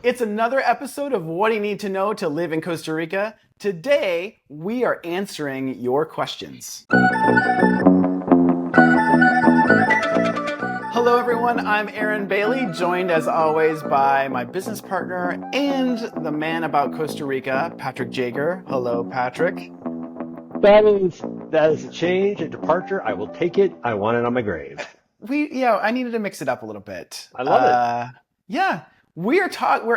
It's another episode of What Do You Need to Know to Live in Costa Rica. Today, we are answering your questions. Hello, everyone. I'm Aaron Bailey, joined as always by my business partner and the man about Costa Rica, Patrick Jager. Hello, Patrick. That is a change, a departure. I will take it. I want it on my grave. I needed to mix it up a little bit. I love it. Yeah, we're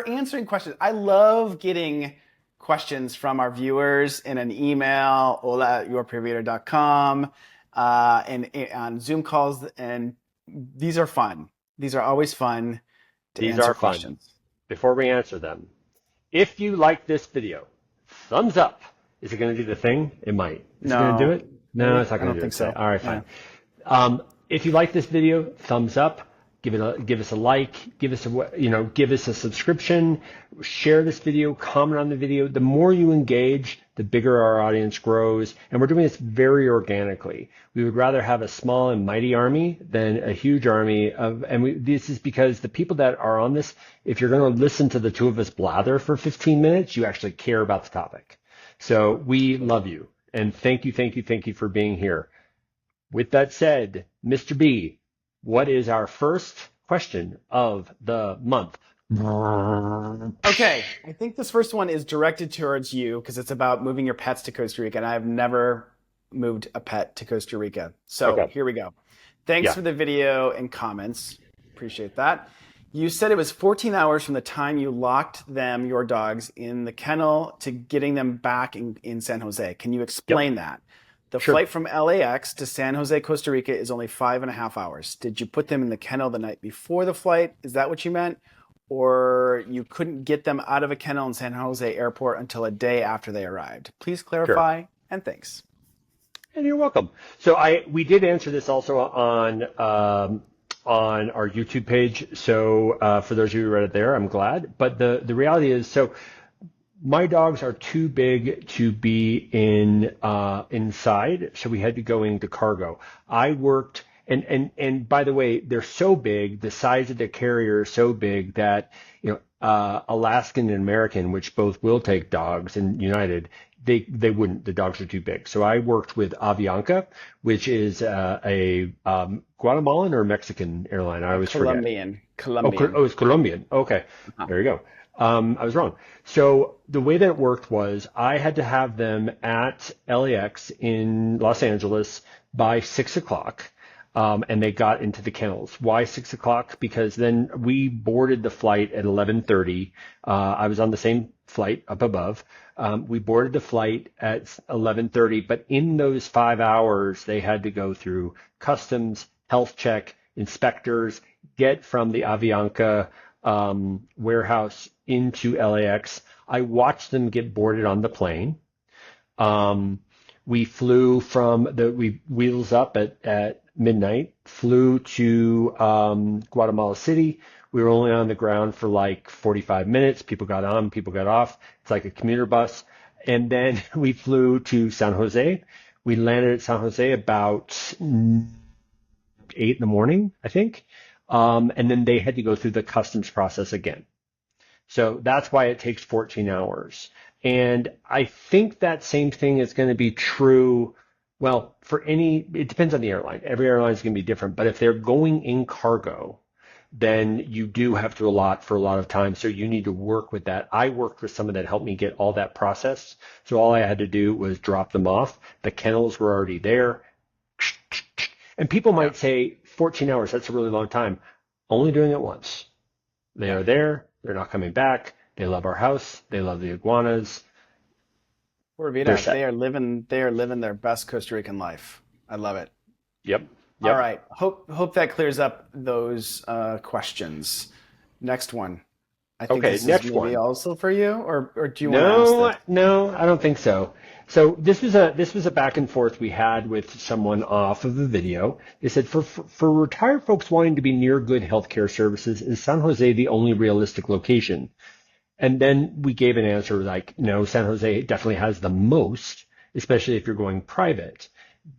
answering questions. I love getting questions from our viewers in an email, hola@yourprivator.com, and on Zoom calls, and these are fun. These are always fun to These answer are fun. questions. Before we answer them, if you like this video, thumbs up. Is it going to do the thing? It might. Is it going to do No, it? No, it's not I going don't to do think it today. so. All right, Yeah. fine. If you like this video, thumbs up. Give us a like. Give us a subscription. Share this video. Comment on the video. The more you engage, the bigger our audience grows. And we're doing this very organically. We would rather have a small and mighty army than a huge army this is because the people that are on this, if you're going to listen to the two of us blather for 15 minutes, you actually care about the topic. So we love you. And thank you for being here. With that said, Mr. B, what is our first question of the month? Okay, I think this first one is directed towards you because it's about moving your pets to Costa Rica, and I have never moved a pet to Costa Rica. So Okay. here we go. Thanks Yeah. for the video and comments. Appreciate that. You said it was 14 hours from the time you locked your dogs, in the kennel to getting them back in San Jose. Can you explain that? The Sure. flight from LAX to San Jose, Costa Rica is only 5.5 hours. Did you put them in the kennel the night before the flight? Is that what you meant? Or you couldn't get them out of a kennel in San Jose Airport until a day after they arrived? Please Sure. clarify, and thanks. And you're welcome. So we did answer this also on our YouTube page. So for those of you who read it there, I'm glad. But the reality is, so my dogs are too big to be inside, so we had to go into cargo. I worked, and by the way, they're so big, the size of the carrier is so big that Alaskan and American, which both will take dogs, and United, they wouldn't. The dogs are too big. So I worked with Avianca, which is a Guatemalan or Mexican airline. I always forget. Oh, it's Colombian. Okay, there you go. I was wrong. So the way that it worked was I had to have them at LAX in Los Angeles by 6 o'clock. And they got into the kennels. Why 6 o'clock? Because then we boarded the flight at 11:30. I was on the same flight up above. We boarded the flight at 11:30, but in those 5 hours, they had to go through customs, health check, inspectors, get from the Avianca warehouse into LAX. I watched them get boarded on the plane. We flew we wheels up at midnight, flew to Guatemala City. We were only on the ground for like 45 minutes. People got on, people got off. It's like a commuter bus. And then we flew to San Jose. We landed at San Jose about 8 in the morning, I think. And then they had to go through the customs process again. So that's why it takes 14 hours. And I think that same thing is going to be true. Well, it depends on the airline. Every airline is going to be different. But if they're going in cargo, then you do have to allot for a lot of time. So you need to work with that. I worked with someone that helped me get all that processed. So all I had to do was drop them off. The kennels were already there. And people might say 14 hours, that's a really long time. Only doing it once. They are there. They're not coming back. They love our house. They love the iguanas. Poor Vida, they are living their best Costa Rican life. I love it. Yep. All right. Hope that clears up those questions. Next one. I think this is maybe also for you, or do you want to ask this? No, I don't think so. So this was a back and forth we had with someone off of the video. They said for retired folks wanting to be near good healthcare services, is San Jose the only realistic location? And then we gave an answer like, no, San Jose definitely has the most, especially if you're going private.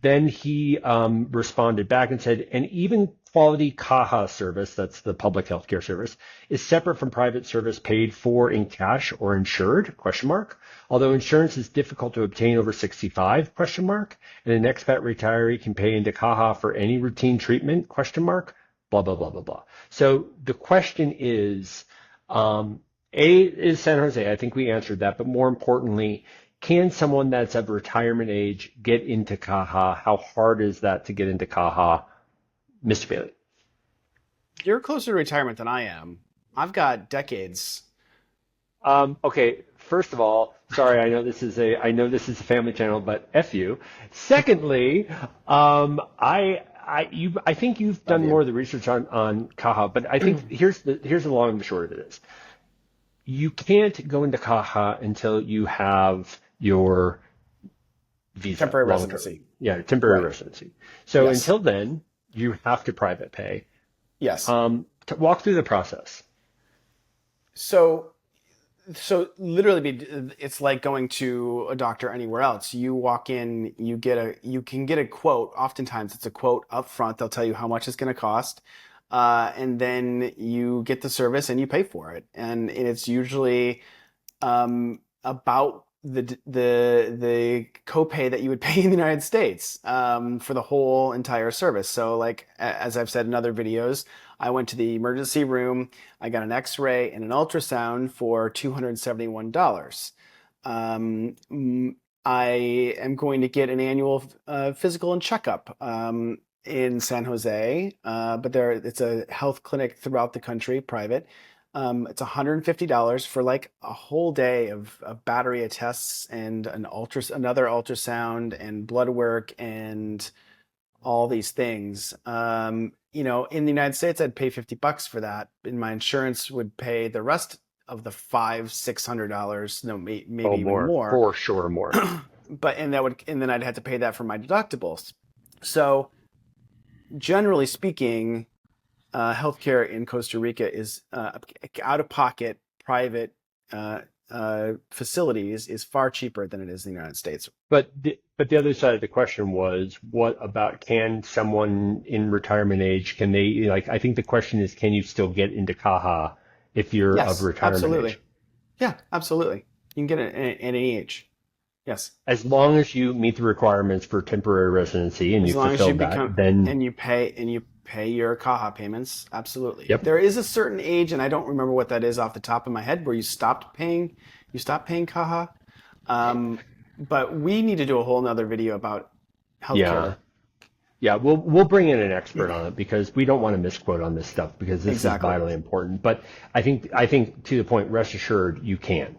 Then he responded back and said, and even quality CAHA service, that's the public healthcare service, is separate from private service paid for in cash or insured, question mark. Although insurance is difficult to obtain over 65, question mark, and an expat retiree can pay into CAHA for any routine treatment, question mark, blah, blah, blah, blah, blah. So the question is, A is San Jose. I think we answered that, but more importantly, can someone that's of retirement age get into CAHA? How hard is that to get into CAHA? Mr. Bailey. You're closer to retirement than I am. I've got decades. Okay, first of all, sorry, I know this is a family channel, but F you. Secondly, I think you've Love done more you. of the research on CAHA, but I think here's the long and the short of it is you can't go into CAHA until you have your visa Temporary long term. residency. Yeah, temporary Right. residency. So Yes. until then, you have to private pay. Yes. Walk through the process. So literally it's like going to a doctor anywhere else. You walk in, you can get a quote. Oftentimes it's a quote up front. They'll tell you how much it's going to cost. And then you get the service and you pay for it. And it's usually about the copay that you would pay in the United States for the whole entire service. So, like as I've said in other videos, I went to the emergency room. I got an X-ray and an ultrasound for $271. Um, I am going to get an annual physical and checkup in San Jose, but it's a health clinic throughout the country, private. It's $150 for like a whole day of battery of tests and another ultrasound and blood work and all these things. In the United States, I'd pay $50 for that, and my insurance would pay the rest of the $600, no, maybe Oh, even more, more. for sure, more. And then I'd have to pay that for my deductibles. So generally speaking, healthcare in Costa Rica is out of pocket private facilities is far cheaper than it is in the United States. But the other side of the question was, what about can someone in retirement age, can they, like, I think the question is, can you still get into CAHA if you're of Yes, retirement absolutely. age? Yeah, absolutely. You can get it at any age. Yes. As long as you meet the requirements for temporary residency and As you long as you fulfill become that, then and you pay your CAHA payments, absolutely. yep. There is a certain age, and I don't remember what that is off the top of my head, where you stop paying CAHA. Um, but we need to do a whole nother video about Yeah. healthcare. Yeah, we'll bring in an expert on it because we don't want to misquote on this stuff because this is Exactly. vitally important. But I think to the point, rest assured you can.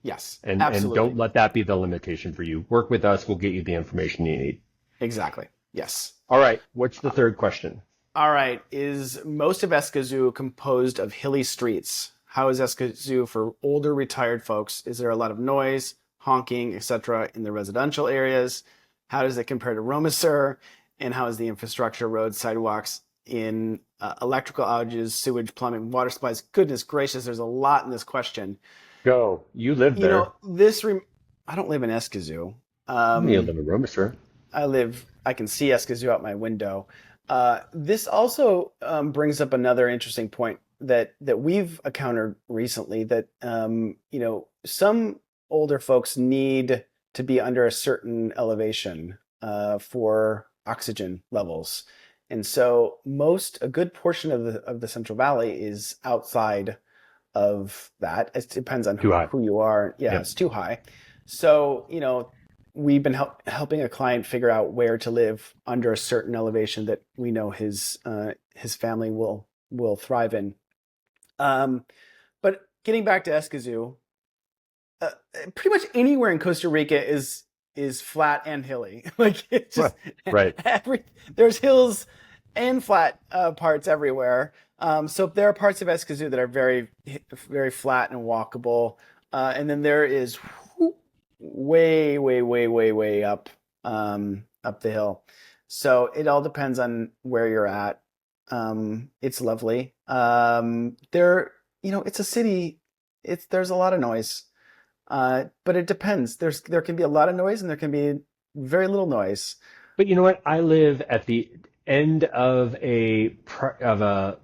Yes, And don't absolutely. let that be the limitation for you. Work with us, we'll get you the information you need. Exactly. Yes. All right, what's the third question? All right. Is most of Escazú composed of hilly streets? How is Escazú for older retired folks? Is there a lot of noise, honking, etc. in the residential areas? How does it compare to Romisur? And how is the infrastructure, roads, sidewalks, in electrical outages, sewage, plumbing, water supplies? Goodness gracious, there's a lot in this question. Go. You live You know, there. I don't live in Escazú. You live in Rome, sir. I can see Escazú out my window. This also brings up another interesting point that we've encountered recently that, some older folks need to be under a certain elevation for oxygen levels. And so a good portion of the Central Valley is outside of that. It depends on Too high. who you are. Yeah, Yep. it's too high. So, we've been helping a client figure out where to live under a certain elevation that we know his family will thrive in. Um, but getting back to Escazú, uh, pretty much anywhere in Costa Rica is flat and hilly. Like it's Right. just Right. every there's hills and flat parts everywhere. So there are parts of Escazú that are very very flat and walkable, and then there is way way way way way up the hill. So it all depends on where you're at. It's lovely. It's a city. There's a lot of noise. But it depends. There can be a lot of noise and there can be very little noise. But you know what? I live at the end of a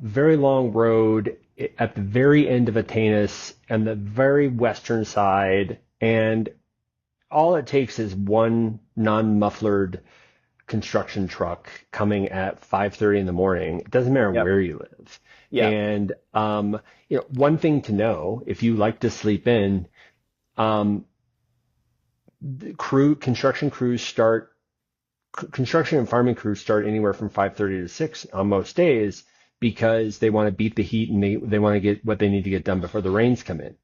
very long road at the very end of Atenas and the very western side, and all it takes is one non-mufflered construction truck coming at 5:30 in the morning. It doesn't matter Yep. where you live. Yeah. And one thing to know, if you like to sleep in, um, construction crews start construction and farming crews start anywhere from 5:30 to 6 on most days because they want to beat the heat and they want to get what they need to get done before the rains come in.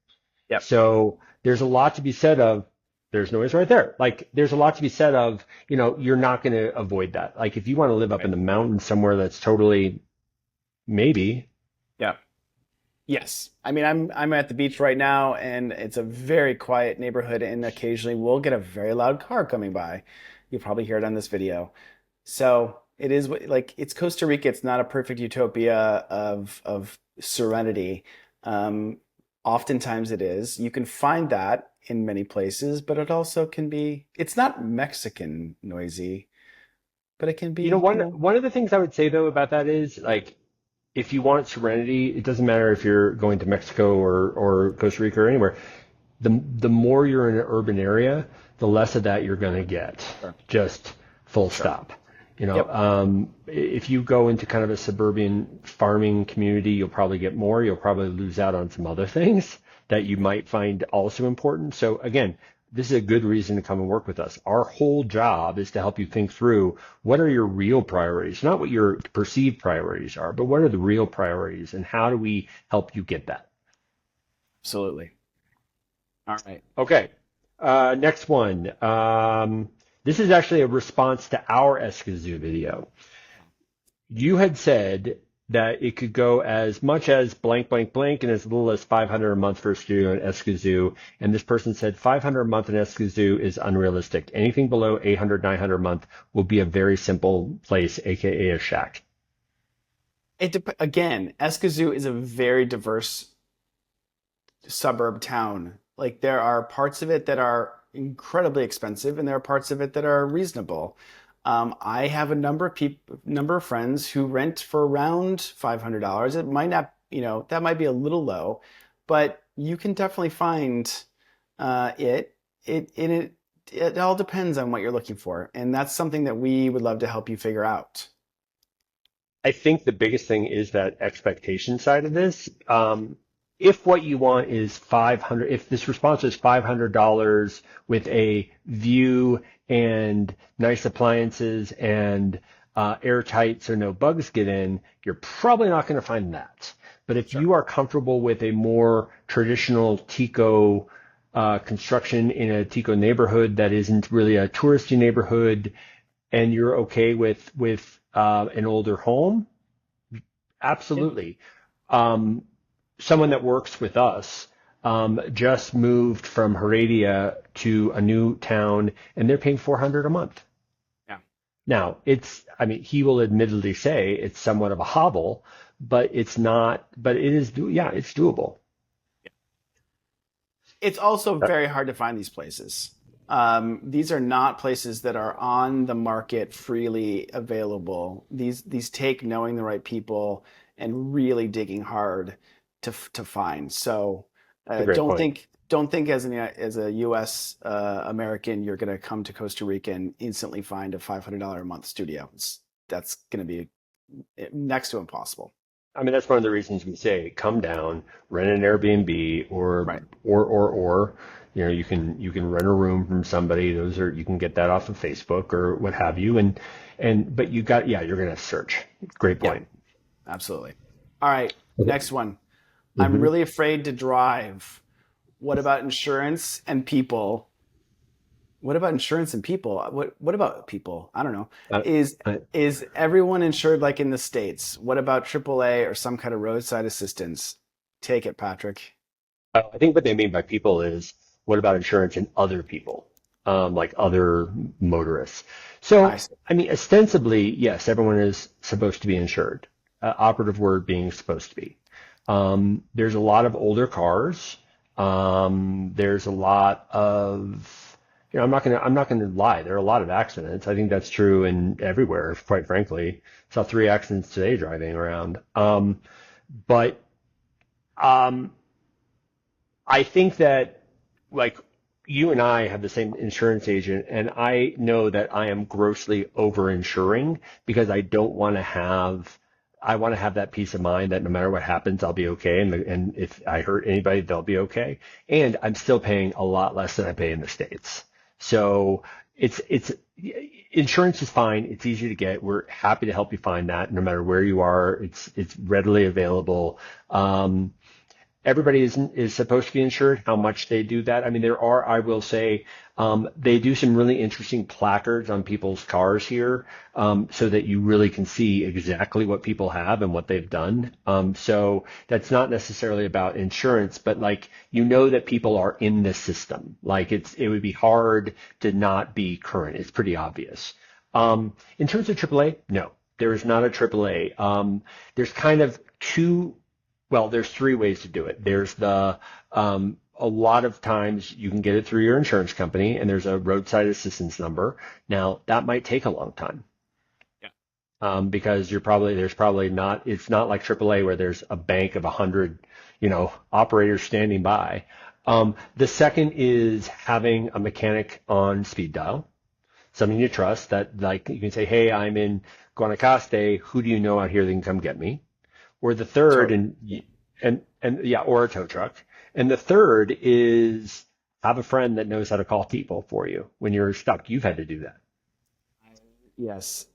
Yep. So there's a lot to be said of, there's noise right there. Like there's a lot to be said of, you're not going to avoid that. Like if you want to live up in Right. the mountains somewhere that's totally maybe. Yeah. Yes. I mean, I'm at the beach right now, and it's a very quiet neighborhood, and occasionally we'll get a very loud car coming by. You'll probably hear it on this video. So it is like it's Costa Rica. It's not a perfect utopia of serenity. Um, Oftentimes it is. You can find that in many places, but it also can be. It's not Mexican noisy, but it can be. One of the things I would say though about that is like if you want serenity, it doesn't matter if you're going to Mexico or Costa Rica or anywhere. The more you're in an urban area, the less of that you're going to get. Sure. Just full Sure. stop. Yep. If you go into kind of a suburban farming community, you'll probably get more. You'll probably lose out on some other things that you might find also important. So again, this is a good reason to come and work with us. Our whole job is to help you think through what are your real priorities, not what your perceived priorities are, but what are the real priorities and how do we help you get that? Absolutely. All right. Okay. Next one. This is actually a response to our Escazú video. You had said that it could go as much as blank, blank, blank, and as little as 500 a month for a studio in Escazú. And this person said 500 a month in Escazú is unrealistic. Anything below 800, 900 a month will be a very simple place, aka a shack. Again, Escazú is a very diverse suburb town. Like there are parts of it that are incredibly expensive, and there are parts of it that are reasonable. I have a number of friends who rent for around $500. It might not, that might be a little low, but you can definitely find it. It all depends on what you're looking for, and that's something that we would love to help you figure out. I think the biggest thing is that expectation side of this. If what you want is 500, if this response is $500 with a view and nice appliances and airtight so no bugs get in, you're probably not going to find that. But if Sure. you are comfortable with a more traditional Tico construction in a Tico neighborhood that isn't really a touristy neighborhood, and you're okay with an older home, Yeah. absolutely. Someone that works with us just moved from Heredia to a new town, and they're paying 400 a month. Yeah. Now, I mean, he will admittedly say it's somewhat of a hobble, but it's not, but it is, yeah, it's doable. It's also very hard to find these places. These are not places that are on the market freely available. These take knowing the right people and really digging hard to find. So That's a great point. don't think as a U.S. American you're going to come to Costa Rica and instantly find a $500 a month studio. That's going to be next to impossible. I mean, that's one of the reasons we say come down, rent an Airbnb, Right. or you can rent a room from somebody. You can get that off of Facebook or what have you, and but you're gonna search. Great Yeah. point. Absolutely. All right. Next one. I'm hmm really afraid to drive. What about insurance and people? What about insurance and people? What about people? I don't know. I, Is I, is everyone insured like in the States? What about AAA or some kind of roadside assistance? Take it, Patrick. I think what they mean by people is what about insurance and other people, like other motorists. I So, see. I mean, ostensibly, yes, everyone is supposed to be insured. Operative word being supposed to be. There's a lot of older cars. There's a lot of I'm not gonna lie. There are a lot of accidents. I think that's true in everywhere, quite frankly. Saw 3 accidents today driving around. But um, I think that like you and I have the same insurance agent, and I know that I am grossly over-insuring because I want to have that peace of mind that no matter what happens, I'll be okay, and if I hurt anybody, they'll be okay. And I'm still paying a lot less than I pay in the States. So it's insurance is fine. It's easy to get. We're happy to help you find that no matter where you are. It's readily available. Everybody is supposed to be insured. How much they do that? I mean, I will say, they do some really interesting placards on people's cars here, so that you really can see exactly what people have and what they've done. So that's not necessarily about insurance, but like that people are in this system. Like it would be hard to not be current. It's pretty obvious. In terms of AAA, no, there is not a AAA. There's kind of two. Well, there's three ways to do it. There's a lot of times you can get it through your insurance company, and there's a roadside assistance number. Now, that might take a long time, Yeah. because there's probably not, it's not like AAA where there's a bank of 100, operators standing by. The second is having a mechanic on speed dial, something you trust that like you can say, hey, I'm in Guanacaste. Who do you know out here that can come get me? Or the third, So and yeah, or a tow truck. And the third is have a friend that knows how to call people for you when you're stuck. You've had to do that. yes,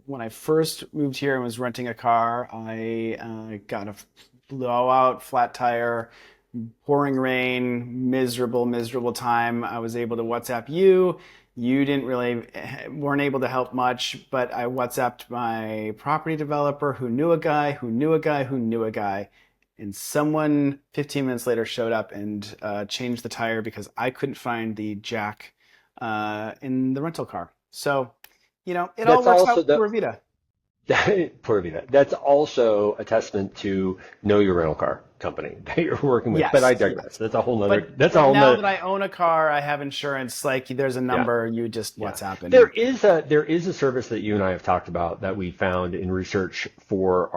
when I first moved here and was renting a car, I got a blowout flat tire, pouring rain, miserable, miserable time. I was able to WhatsApp you. You didn't really weren't able to help much, but I WhatsApped my property developer who knew a guy who knew a guy who knew a guy, and someone 15 minutes later showed up and changed the tire because I couldn't find the jack in the rental car. So, it all That's works also out. the Pura vida. Poor Vida. That's also a testament to know your rental car company that you're working with. But I Yes, digress. yes. That's a whole nother. But That's a but whole now nother. that I own a car, I have insurance. Like there's a Yeah. number you just Yeah. WhatsApp There and is a service that you and I have talked about that we found in research for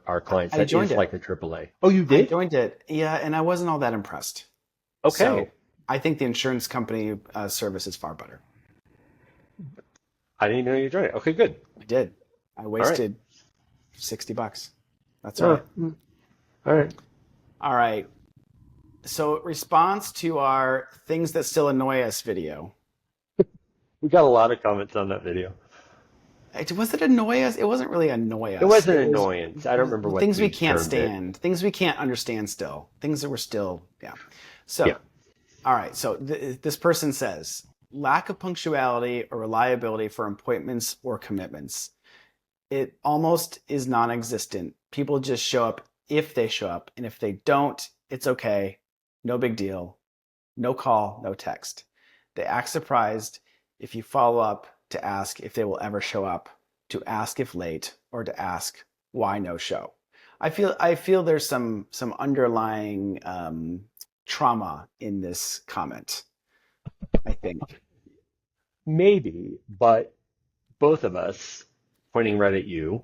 our clients I that joined is it. like a AAA. Oh, you I did? joined it. Yeah, and I wasn't all that impressed. Okay. So I think the insurance company service is far better. I didn't even know you joined it. Okay, good. I did. I All right. wasted $60. That's all Oh, right. all right. All right. So response to our things that still annoy us video. We got a lot of comments on that video. Was it annoy us? It wasn't really annoy It us. was an It was annoyance. I don't remember what things we we can't termed it. stand, things we can't understand still, things that we're still, yeah. Yeah. So, all right. So this person says lack of punctuality or reliability for appointments or commitments. It almost is non-existent. People just show up if they show up, and if they don't, it's okay. No big deal. No call, no text. They act surprised if you follow up to ask if they will ever show up, to ask if late, or to ask why no show. I feel there's some underlying trauma in this comment, I think. Maybe, but both of us, pointing right at you,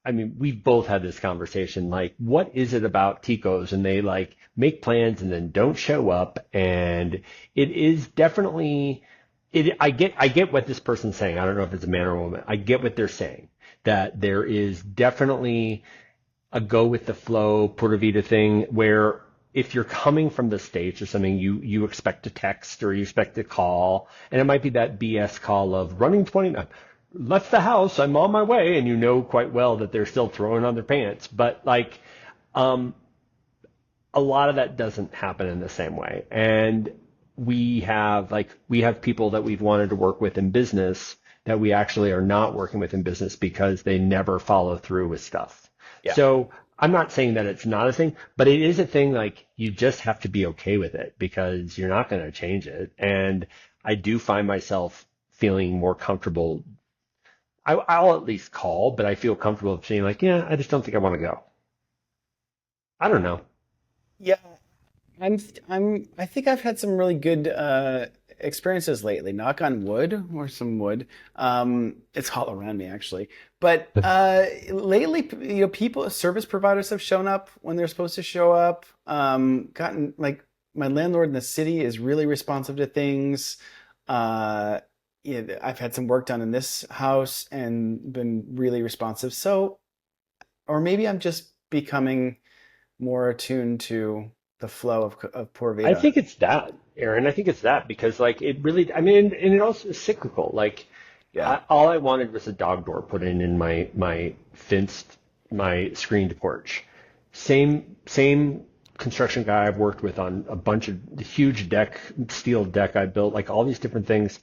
I mean, we've both had this conversation. Like, what is it about Ticos? And they like make plans and then don't show up. And it is definitely, I get what this person's saying. I don't know if it's a man or a woman. I get what they're saying, that there is definitely a go with the flow Pura Vida thing where if you're coming from the States or something, you expect a text or you expect a call, and it might be that BS call of running 20, left the house, I'm on my way, and you know quite well that they're still throwing on their pants. But like, um, a lot of that doesn't happen in the same way. And we have people that we've wanted to work with in business that we actually are not working with in business because they never follow through with stuff. Yeah. So I'm not saying that it's not a thing, but it is a thing. Like you just have to be okay with it because you're not going to change it. And I do find myself feeling more comfortable. I'll at least call, but I feel comfortable saying like, yeah, I just don't think I want to go. I don't know. Yeah. I think I've had some really good experiences lately. Knock on wood or some wood. It's all around me actually. But lately, people, service providers have shown up when they're supposed to show up. Gotten like my landlord in the city is really responsive to things. Uh, I've had some work done in this house and been really responsive. So, or maybe I'm just becoming more attuned to the flow of Pura I Vida. think it's that, Aaron. I think it's that because like it really, I mean, and it also is cyclical. Like Yeah. all I wanted was a dog door put in my fenced, my screened porch. Same construction guy I've worked with on a bunch of the huge deck, steel deck I built, like all these different things.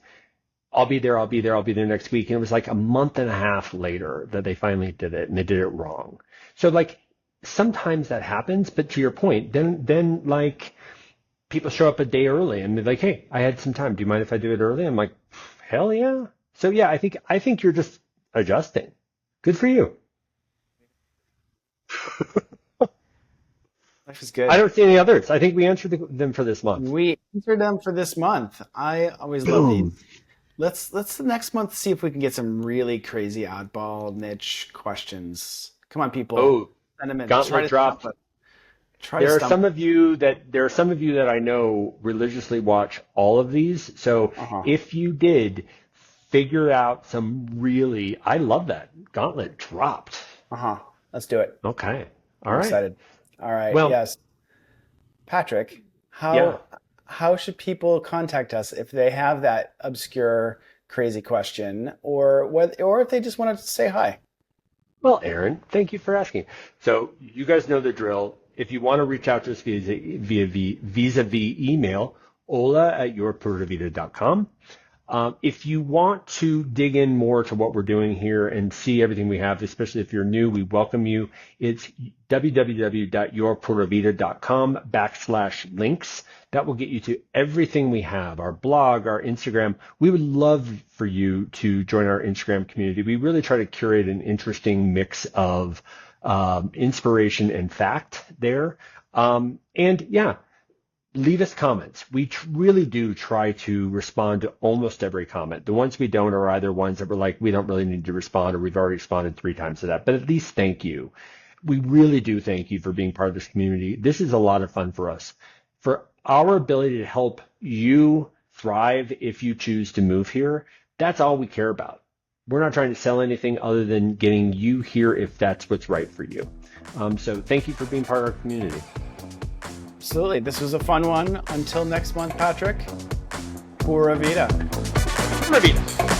I'll be there next week. And it was like a month and a half later that they finally did it and they did it wrong. So like sometimes that happens, but to your point, then like people show up a day early and they're like, "Hey, I had some time. Do you mind if I do it early?" I'm like, "Hell yeah." So yeah, I think you're just adjusting. Good for you. Life is I good. don't see any others. I think we answered them for this month. We answered them for this month. I always love these. Boom. Let's the next month see if we can get some really crazy oddball niche questions. Come on, people. Oh, Send them in. Try gauntlet to stump dropped. us. Try to stump. There are some of you that I know religiously watch all of these. So Uh-huh. if you did figure out some really, I love that gauntlet dropped. Uh-huh. Let's do it. Okay. All I'm right. excited. All right. Well, Yes. Patrick, yeah. how should people contact us if they have that obscure, crazy question, or or if they just want to say hi? Well, Aaron, thank you for asking. So you guys know the drill. If you want to reach out to us vis-a-vis email, ola@yourpuravita.com. If you want to dig in more to what we're doing here and see everything we have, especially if you're new, we welcome you. It's www.yourpuravita.com/links. That will get you to everything we have, our blog, our Instagram. We would love for you to join our Instagram community. We really try to curate an interesting mix of inspiration and fact there. And yeah, leave us comments. We really do try to respond to almost every comment. The ones we don't are either ones that we're like, we don't really need to respond, or we've already responded 3 times to that. But at least thank you. We really do thank you for being part of this community. This is a lot of fun for us. For our ability to help you thrive if you choose to move here, that's all we care about. We're not trying to sell anything other than getting you here if that's what's right for you. So thank you for being part of our community. Absolutely. This was a fun one. Until next month, Patrick. Pura vida. Revita.